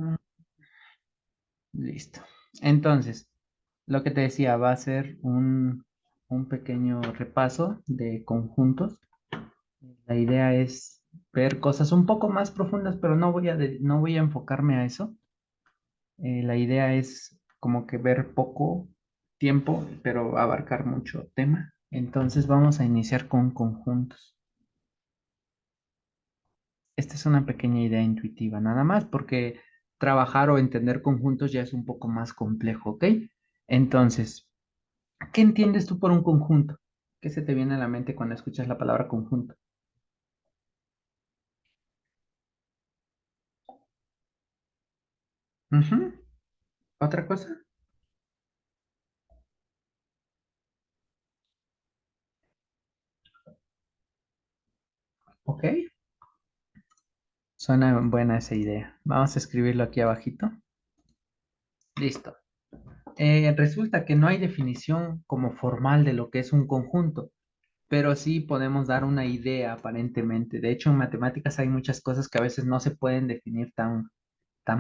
Mm, listo. Entonces, lo que te decía va a ser un pequeño repaso de conjuntos. La idea es ver cosas un poco más profundas, pero no voy a enfocarme a eso. La idea es como que ver poco tiempo, pero abarcar mucho tema. Entonces vamos a iniciar con conjuntos. Esta es una pequeña idea intuitiva, nada más, porque trabajar o entender conjuntos ya es un poco más complejo, ¿ok? Entonces, ¿qué entiendes tú por un conjunto? ¿Qué se te viene a la mente cuando escuchas la palabra conjunto? Ujú. ¿Otra cosa? Ok. Suena buena esa idea. Vamos a escribirlo aquí abajito. Listo. Resulta que no hay definición como formal de lo que es un conjunto, pero sí podemos dar una idea aparentemente. De hecho, en matemáticas hay muchas cosas que a veces no se pueden definir tan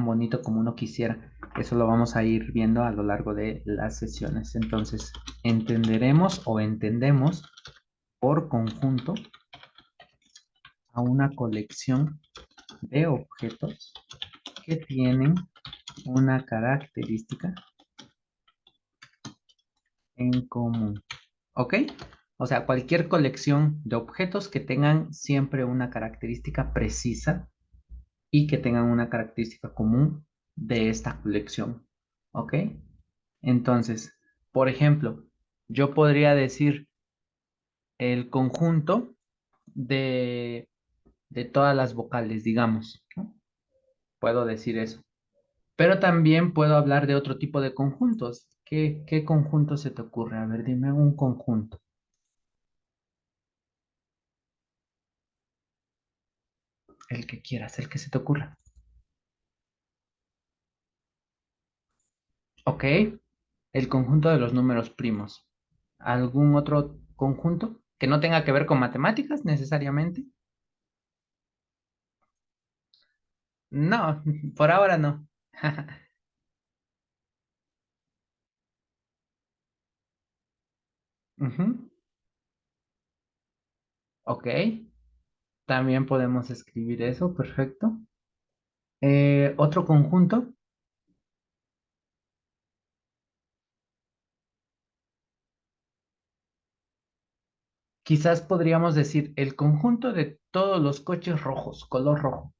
bonito como uno quisiera. Eso lo vamos a ir viendo a lo largo de las sesiones. Entonces, entenderemos o entendemos por conjunto a una colección de objetos que tienen una característica en común. ¿Ok? O sea, cualquier colección de objetos que tengan siempre una característica precisa y que tengan una característica común de esta colección. ¿Ok? Entonces, por ejemplo, yo podría decir el conjunto de, de todas las vocales, digamos, ¿no? Puedo decir eso. Pero también puedo hablar de otro tipo de conjuntos. ¿Qué conjunto se te ocurre? A ver, dime un conjunto. El que quieras, el que se te ocurra. Ok, el conjunto de los números primos. ¿Algún otro conjunto que no tenga que ver con matemáticas necesariamente? No, por ahora no. Ujú. Ok, también podemos escribir eso, perfecto. Otro conjunto, quizás podríamos decir el conjunto de todos los coches rojos, color rojo.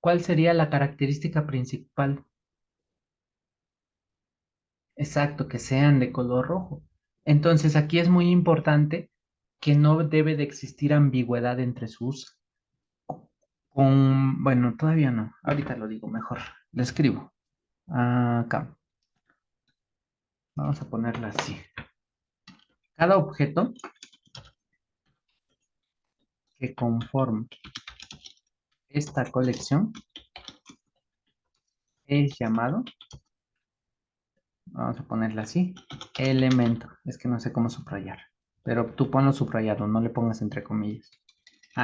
¿Cuál sería la característica principal? Exacto, que sean de color rojo. Entonces aquí es muy importante que no debe de existir ambigüedad entre sus bueno, todavía no, ahorita lo digo mejor, lo escribo. Acá, vamos a ponerla así. Cada objeto que conforma esta colección es llamado, vamos a ponerla así, elemento. Es que no sé cómo subrayar, pero tú ponlo subrayado, no le pongas entre comillas.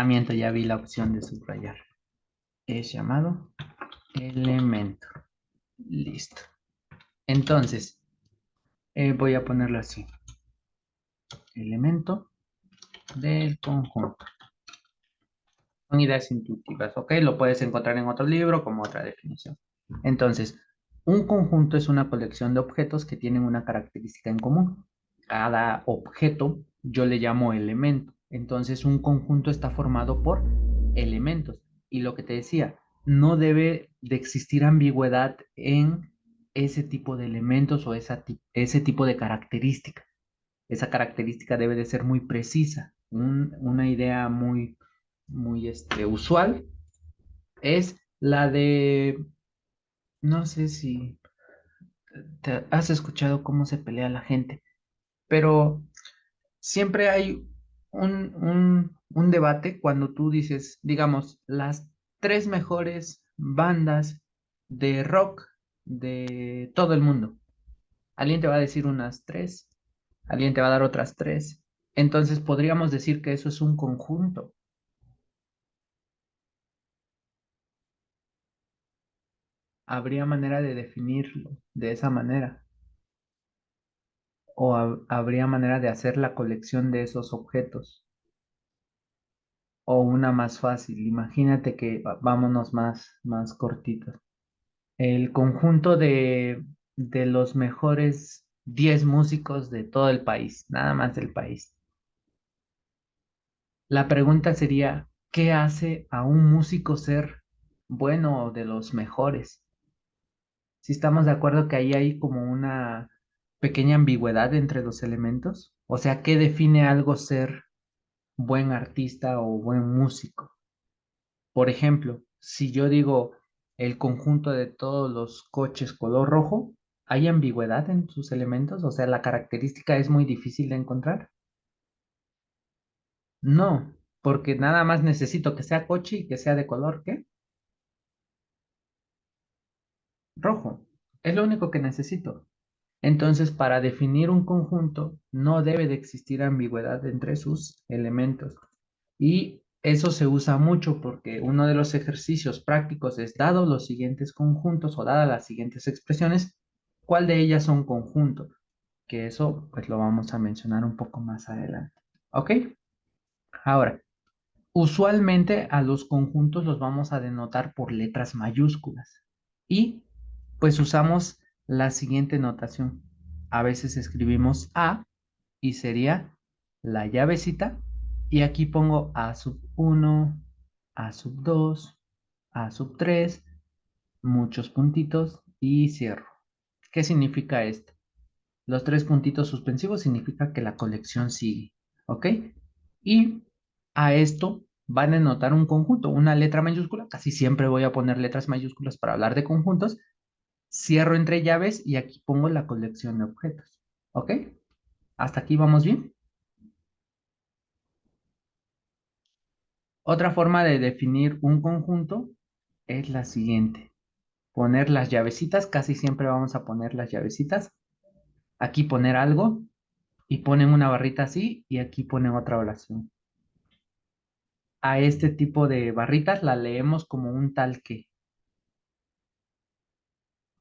Miento, ya vi la opción de subrayar. Es llamado elemento. Listo. Entonces, voy a ponerlo así. Elemento del conjunto. Son ideas intuitivas, ¿ok? Lo puedes encontrar en otro libro como otra definición. Entonces, un conjunto es una colección de objetos que tienen una característica en común. Cada objeto yo le llamo elemento. Entonces, un conjunto está formado por elementos. Y lo que te decía, no debe de existir ambigüedad en ese tipo de elementos o ese tipo de característica. Esa característica debe de ser muy precisa. Una idea muy usual es la de, no sé si te has escuchado cómo se pelea la gente, pero siempre hay un debate cuando tú dices, digamos, las tres mejores bandas de rock de todo el mundo. Alguien te va a decir unas tres, alguien te va a dar otras tres. Entonces podríamos decir que eso es un conjunto. ¿Habría manera de definirlo de esa manera? ¿O habría manera de hacer la colección de esos objetos? O una más fácil, imagínate que vámonos más cortitos. El conjunto de los mejores 10 músicos de todo el país, nada más del país. La pregunta sería, ¿qué hace a un músico ser bueno o de los mejores? Si estamos de acuerdo que ahí hay como una pequeña ambigüedad entre los elementos, o sea, ¿qué define algo ser buen artista o buen músico? Por ejemplo, si yo digo el conjunto de todos los coches color rojo, ¿hay ambigüedad en sus elementos? O sea, la característica es muy difícil de encontrar. No, porque nada más necesito que sea coche y que sea de color, ¿qué? Rojo. Es lo único que necesito. Entonces, para definir un conjunto, no debe de existir ambigüedad entre sus elementos. Y eso se usa mucho porque uno de los ejercicios prácticos es, dado los siguientes conjuntos o dadas las siguientes expresiones, ¿cuál de ellas son conjuntos? Que eso pues lo vamos a mencionar un poco más adelante. ¿Ok? Ahora, usualmente a los conjuntos los vamos a denotar por letras mayúsculas. Y pues usamos la siguiente notación. A veces escribimos A y sería la llavecita. Y aquí pongo A sub 1, A sub 2, A sub 3, muchos puntitos y cierro. ¿Qué significa esto? Los tres puntitos suspensivos significa que la colección sigue, ¿ok? Y a esto van a notar un conjunto, una letra mayúscula, casi siempre voy a poner letras mayúsculas para hablar de conjuntos, cierro entre llaves y aquí pongo la colección de objetos, ¿ok? ¿Hasta aquí vamos bien? Otra forma de definir un conjunto es la siguiente. Poner las llavecitas, casi siempre vamos a poner las llavecitas. Aquí poner algo y ponen una barrita así y aquí ponen otra oración. A este tipo de barritas la leemos como un tal que,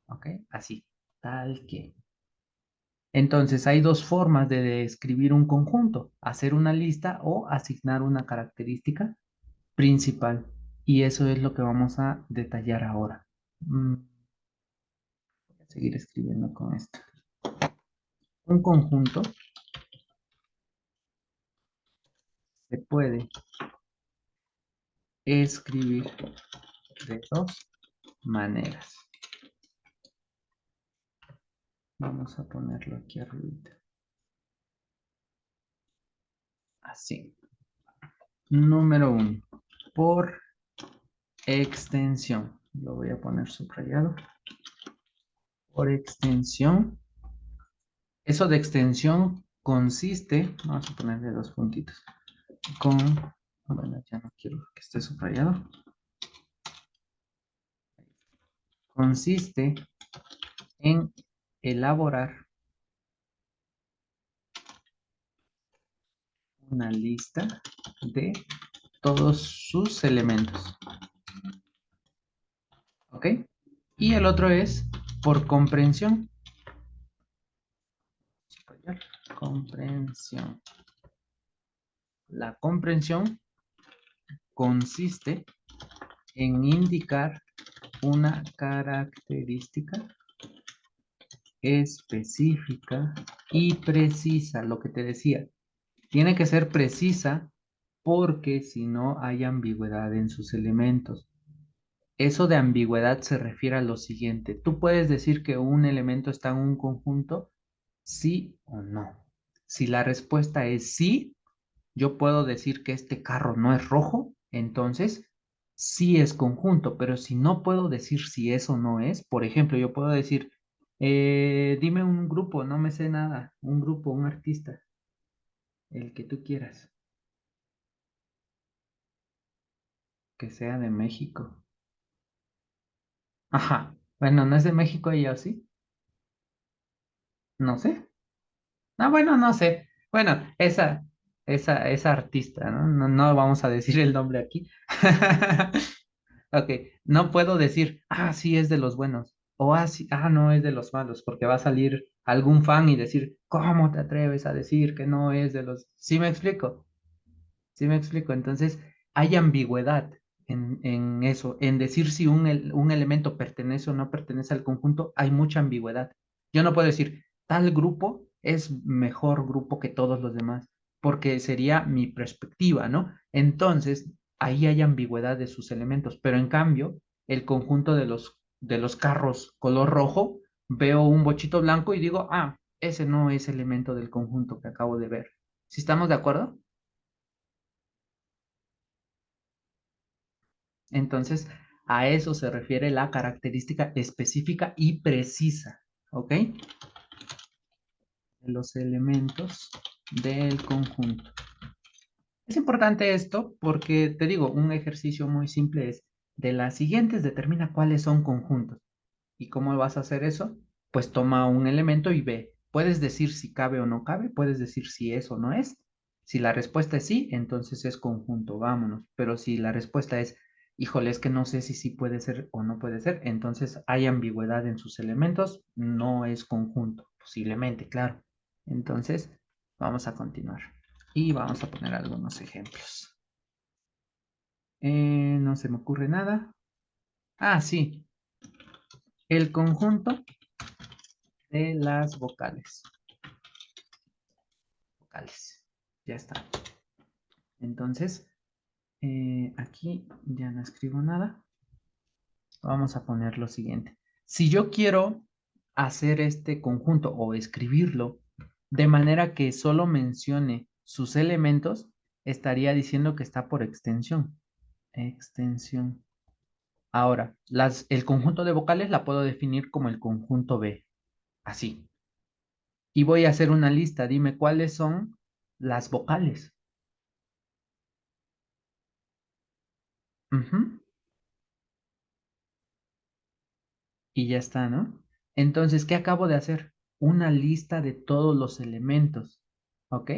¿ok? Así, tal que. Entonces hay dos formas de describir un conjunto, hacer una lista o asignar una característica principal. Y eso es lo que vamos a detallar ahora. Voy a seguir escribiendo con esto. Un conjunto se puede escribir de dos maneras. Vamos a ponerlo aquí arriba. Así. Número uno. Por extensión. Lo voy a poner subrayado. Por extensión. Eso de extensión consiste, vamos a ponerle dos puntitos, con, bueno, ya no quiero que esté subrayado. Consiste en elaborar una lista de todos sus elementos. ¿Ok? Y el otro es por comprensión. Comprensión. La comprensión consiste en indicar una característica específica y precisa, lo que te decía. Tiene que ser precisa porque si no hay ambigüedad en sus elementos. Eso de ambigüedad se refiere a lo siguiente. Tú puedes decir que un elemento está en un conjunto, sí o no. Si la respuesta es sí, yo puedo decir que este carro no es rojo, entonces sí es conjunto, pero si no puedo decir si eso no es, por ejemplo, yo puedo decir, dime un grupo, no me sé nada, un grupo, un artista, el que tú quieras, que sea de México. Ajá, bueno, no es de México ella, ¿o sí? No sé. Ah, bueno, no sé. Bueno, esa artista, ¿no? No, no vamos a decir el nombre aquí. Ok, no puedo decir, sí es de los buenos, o sí, no es de los malos, porque va a salir algún fan y decir, ¿cómo te atreves a decir que no es de los... ¿Sí me explico? ¿Sí me explico? Entonces, hay ambigüedad en eso, en decir si un elemento pertenece o no pertenece al conjunto, hay mucha ambigüedad. Yo no puedo decir, tal grupo es mejor grupo que todos los demás, porque sería mi perspectiva, ¿no? Entonces, ahí hay ambigüedad de sus elementos, pero en cambio, el conjunto de los carros color rojo, veo un bochito blanco y digo, ese no es elemento del conjunto que acabo de ver. ¿Sí estamos de acuerdo? Entonces, a eso se refiere la característica específica y precisa, ¿ok? De los elementos del conjunto. Es importante esto porque, te digo, un ejercicio muy simple es, de las siguientes determina cuáles son conjuntos. ¿Y cómo vas a hacer eso? Pues toma un elemento y ve. Puedes decir si cabe o no cabe, puedes decir si es o no es. Si la respuesta es sí, entonces es conjunto, vámonos. Pero si la respuesta es, híjole, es que no sé si sí puede ser o no puede ser, entonces hay ambigüedad en sus elementos, no es conjunto, posiblemente, claro. Entonces, vamos a continuar. Y vamos a poner algunos ejemplos. No se me ocurre nada. Sí, el conjunto de las vocales. Vocales. Ya está. Entonces, aquí ya no escribo nada. Vamos a poner lo siguiente. Si yo quiero hacer este conjunto o escribirlo de manera que solo mencione sus elementos, estaría diciendo que está por extensión. Extensión. Ahora, el conjunto de vocales la puedo definir como el conjunto B. Así. Y voy a hacer una lista. Dime cuáles son las vocales. Ujú. Y ya está, ¿no? Entonces, ¿qué acabo de hacer? Una lista de todos los elementos. ¿Ok?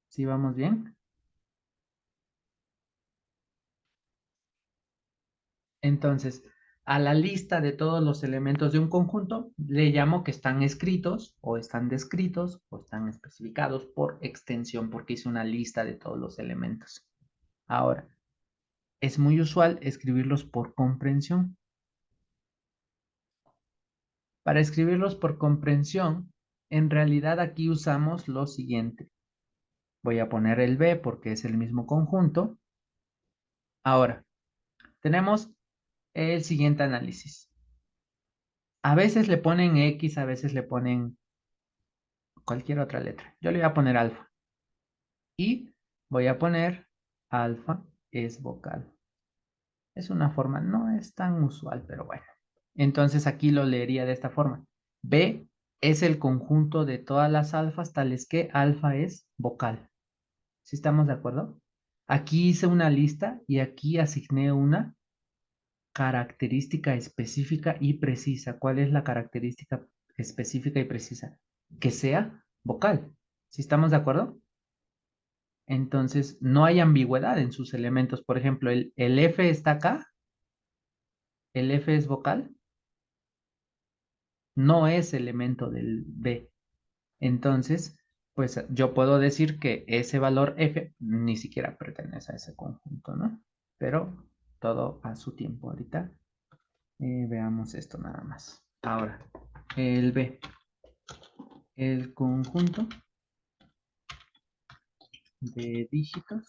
¿Sí vamos bien? Entonces, a la lista de todos los elementos de un conjunto le llamo que están escritos o están descritos o están especificados por extensión porque hice una lista de todos los elementos. Ahora, es muy usual escribirlos por comprensión. Para escribirlos por comprensión, en realidad aquí usamos lo siguiente. Voy a poner el B porque es el mismo conjunto. Ahora, tenemos el siguiente análisis. A veces le ponen X, a veces le ponen cualquier otra letra. Yo le voy a poner alfa. Y voy a poner alfa es vocal. Es una forma, no es tan usual, pero bueno. Entonces aquí lo leería de esta forma. B es el conjunto de todas las alfas, tales que alfa es vocal. ¿Sí estamos de acuerdo? Aquí hice una lista y aquí asigné una característica específica y precisa. ¿Cuál es la característica específica y precisa? Que sea vocal. ¿Sí estamos de acuerdo? Entonces, no hay ambigüedad en sus elementos. Por ejemplo, el F está acá, el F es vocal, no es elemento del B. Entonces, pues yo puedo decir que ese valor F ni siquiera pertenece a ese conjunto, ¿no? Pero todo a su tiempo. Ahorita veamos esto nada más. Ahora, el B, el conjunto de dígitos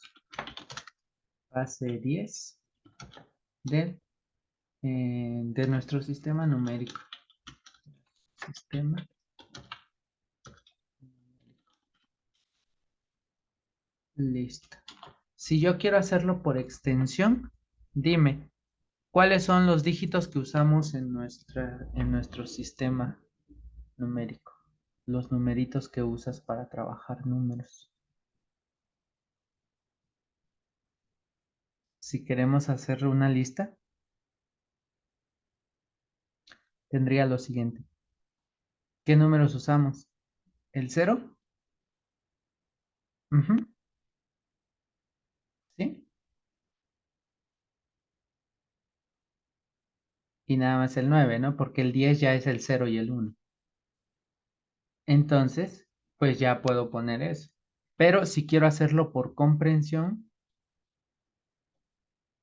base 10 de, de nuestro sistema numérico. Sistema. Listo. Si yo quiero hacerlo por extensión, dime, ¿cuáles son los dígitos que usamos en nuestro sistema numérico? Los numeritos que usas para trabajar números. Si queremos hacer una lista, tendría lo siguiente. ¿Qué números usamos? ¿El cero? Ujú. ¿Sí? y nada más el 9, ¿no? Porque el 10 ya es el 0 y el 1. Entonces, pues ya puedo poner eso. Pero si quiero hacerlo por comprensión,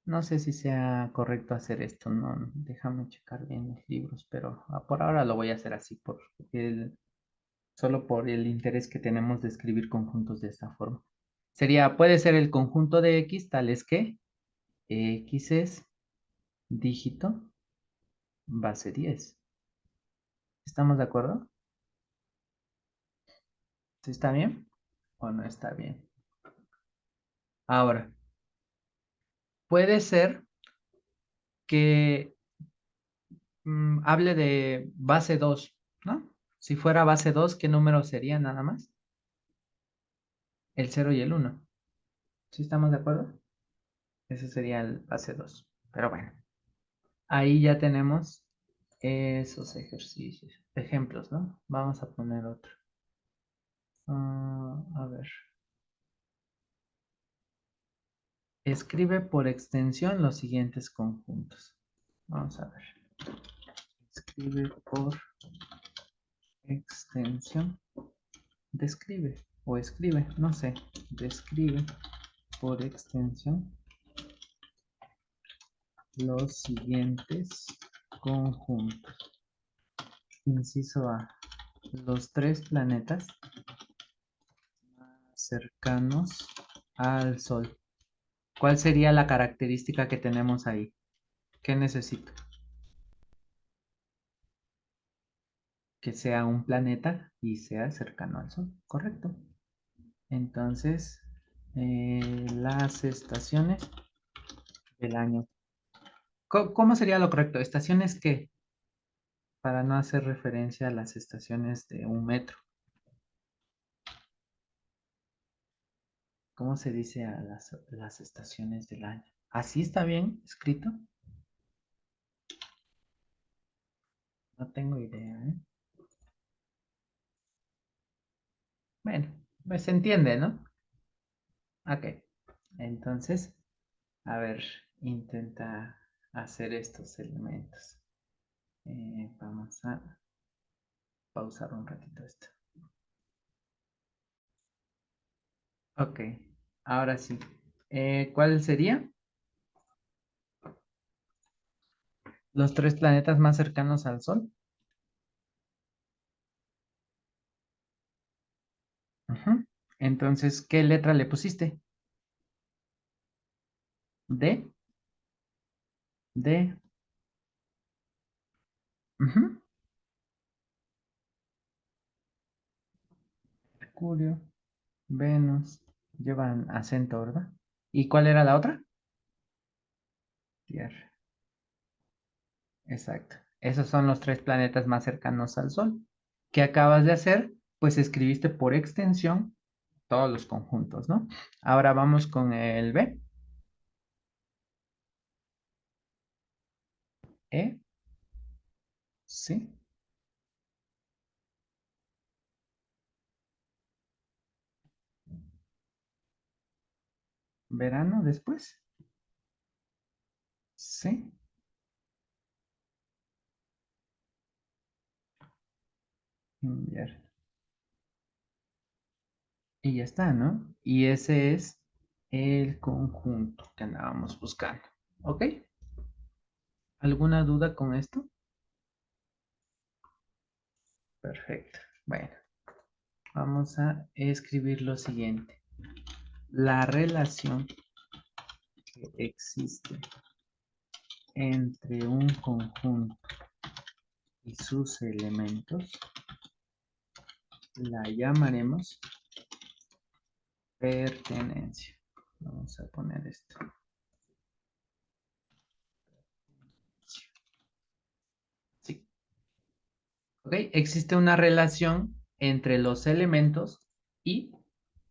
no sé si sea correcto hacer esto, no, déjame checar bien los libros, pero por ahora lo voy a hacer así, solo por el interés que tenemos de escribir conjuntos de esta forma. Puede ser el conjunto de X, tales que X es dígito base 10. ¿Estamos de acuerdo? ¿Sí está bien o no está bien? Ahora, puede ser que hable de base 2, ¿no? Si fuera base 2, ¿qué número sería nada más? El 0 y el 1. ¿Sí estamos de acuerdo? Ese sería el base 2. Pero bueno, ahí ya tenemos esos ejercicios, ejemplos, ¿no? Vamos a poner otro. A ver. Escribe por extensión los siguientes conjuntos. Vamos a ver. Escribe por extensión. Describe o escribe, no sé. Describe por extensión los siguientes conjuntos. Inciso A. Los tres planetas más cercanos al Sol. ¿Cuál sería la característica que tenemos ahí? ¿Qué necesito? Que sea un planeta y sea cercano al Sol, ¿correcto? Entonces, las estaciones del año. ¿Cómo sería lo correcto? ¿Estaciones qué? Para no hacer referencia a las estaciones de un metro. ¿Cómo se dice a las estaciones del año? ¿Así está bien escrito? No tengo idea, ¿eh? Bueno, pues se entiende, ¿no? Ok. Entonces, a ver, intenta hacer estos elementos. Vamos a pausar un ratito esto. Ok, ahora sí. ¿Cuál sería? Los tres planetas más cercanos al Sol. Ujú. Entonces, ¿qué letra le pusiste? D, D. Ujú. Mercurio, Venus, llevan acento, ¿verdad? ¿Y cuál era la otra? Tierra. Exacto. Esos son los tres planetas más cercanos al Sol. ¿Qué acabas de hacer? Pues escribiste por extensión todos los conjuntos, ¿no? Ahora vamos con el B. E, sí. Verano después. Sí. Invierno. Y ya está, ¿no? Y ese es el conjunto que andábamos buscando. ¿Ok? ¿Alguna duda con esto? Perfecto. Bueno, vamos a escribir lo siguiente. La relación que existe entre un conjunto y sus elementos la llamaremos pertenencia. Vamos a poner esto. Sí. ¿Ok? Existe una relación entre los elementos y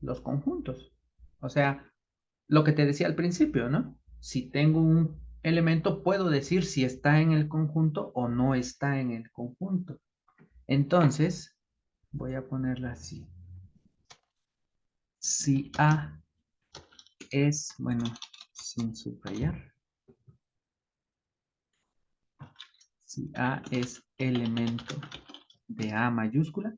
los conjuntos. O sea, lo que te decía al principio, ¿no? Si tengo un elemento, puedo decir si está en el conjunto o no está en el conjunto. Entonces, voy a ponerla así. Si A es, bueno, sin subrayar. Si A es elemento de A mayúscula,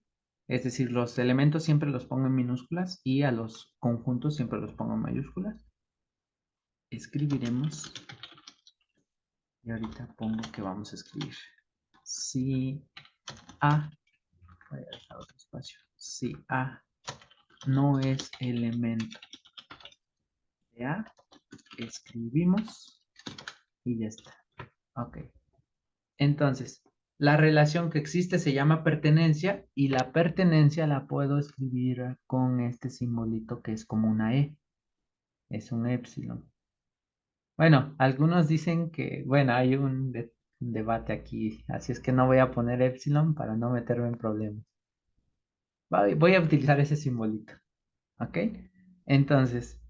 es decir, los elementos siempre los pongo en minúsculas y a los conjuntos siempre los pongo en mayúsculas. Escribiremos, y ahorita pongo que vamos a escribir. Si A, voy a dejar otro espacio. Si A no es elemento de A, escribimos y ya está. Ok. Entonces, la relación que existe se llama pertenencia y la pertenencia la puedo escribir con este simbolito que es como una E. Es un épsilon. Bueno, algunos dicen que, bueno, hay un debate aquí, así es que no voy a poner épsilon para no meterme en problemas. Voy a utilizar ese simbolito, ¿ok? Entonces,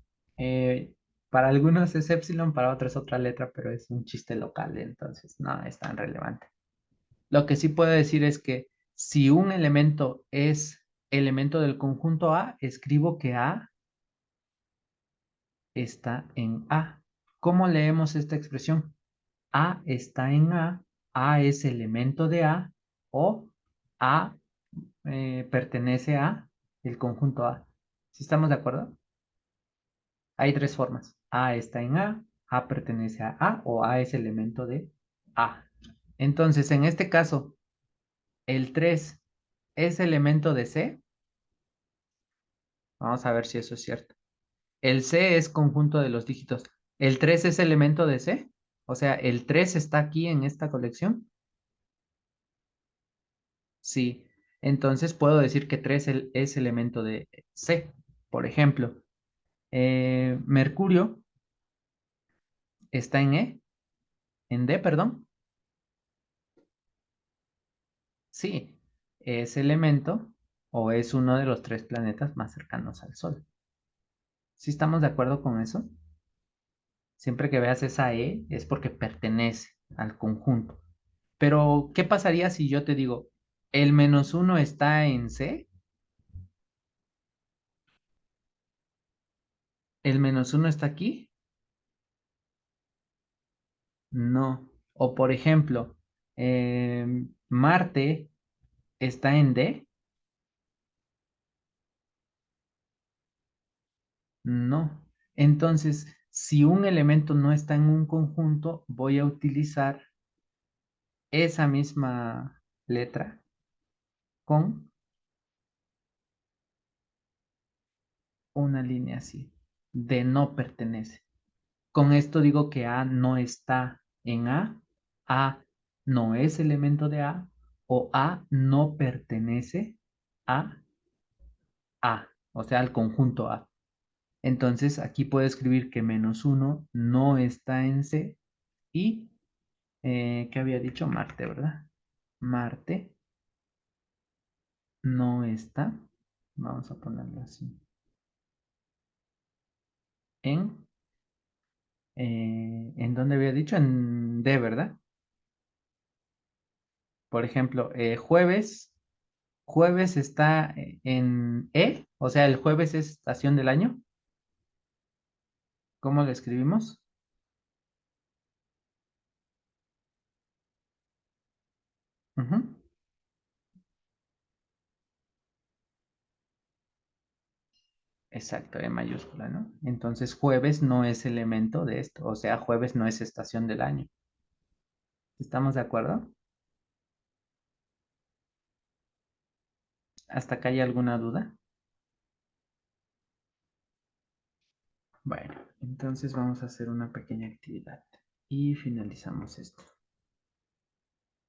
para algunos es epsilon, para otros es otra letra, pero es un chiste local, entonces no es tan relevante. Lo que sí puedo decir es que si un elemento es elemento del conjunto A, escribo que A está en A. ¿Cómo leemos esta expresión? A está en A es elemento de A o A pertenece a el conjunto A. ¿Sí estamos de acuerdo? Hay tres formas. A está en A pertenece a o A es elemento de A. Entonces, en este caso, el 3 es elemento de C. Vamos a ver si eso es cierto. El C es conjunto de los dígitos. ¿El 3 es elemento de C? O sea, ¿el 3 está aquí en esta colección? Sí. Entonces puedo decir que 3 es elemento de C. Por ejemplo, Mercurio está en D, perdón. Sí, es elemento o es uno de los tres planetas más cercanos al Sol. ¿Sí estamos de acuerdo con eso? Siempre que veas esa E es porque pertenece al conjunto. Pero, ¿qué pasaría si yo te digo, el -1 está en C? ¿El -1 está aquí? No. O por ejemplo, Marte está en D. No. Entonces, si un elemento no está en un conjunto, voy a utilizar esa misma letra con una línea así, de no pertenece. Con esto digo que A no está en A no es elemento de A, o A no pertenece a A, o sea, al conjunto A. Entonces, aquí puedo escribir que -1 no está en C y, ¿qué había dicho? Marte, ¿verdad? Marte no está, vamos a ponerlo así, ¿en dónde había dicho? En D, ¿verdad? Por ejemplo, jueves está en E, o sea, el jueves es estación del año. ¿Cómo lo escribimos? Ujú. Exacto, en mayúscula, ¿no? Entonces, jueves no es elemento de esto, o sea, jueves no es estación del año. ¿Estamos de acuerdo? ¿Hasta acá hay alguna duda? Bueno, entonces vamos a hacer una pequeña actividad y finalizamos esto.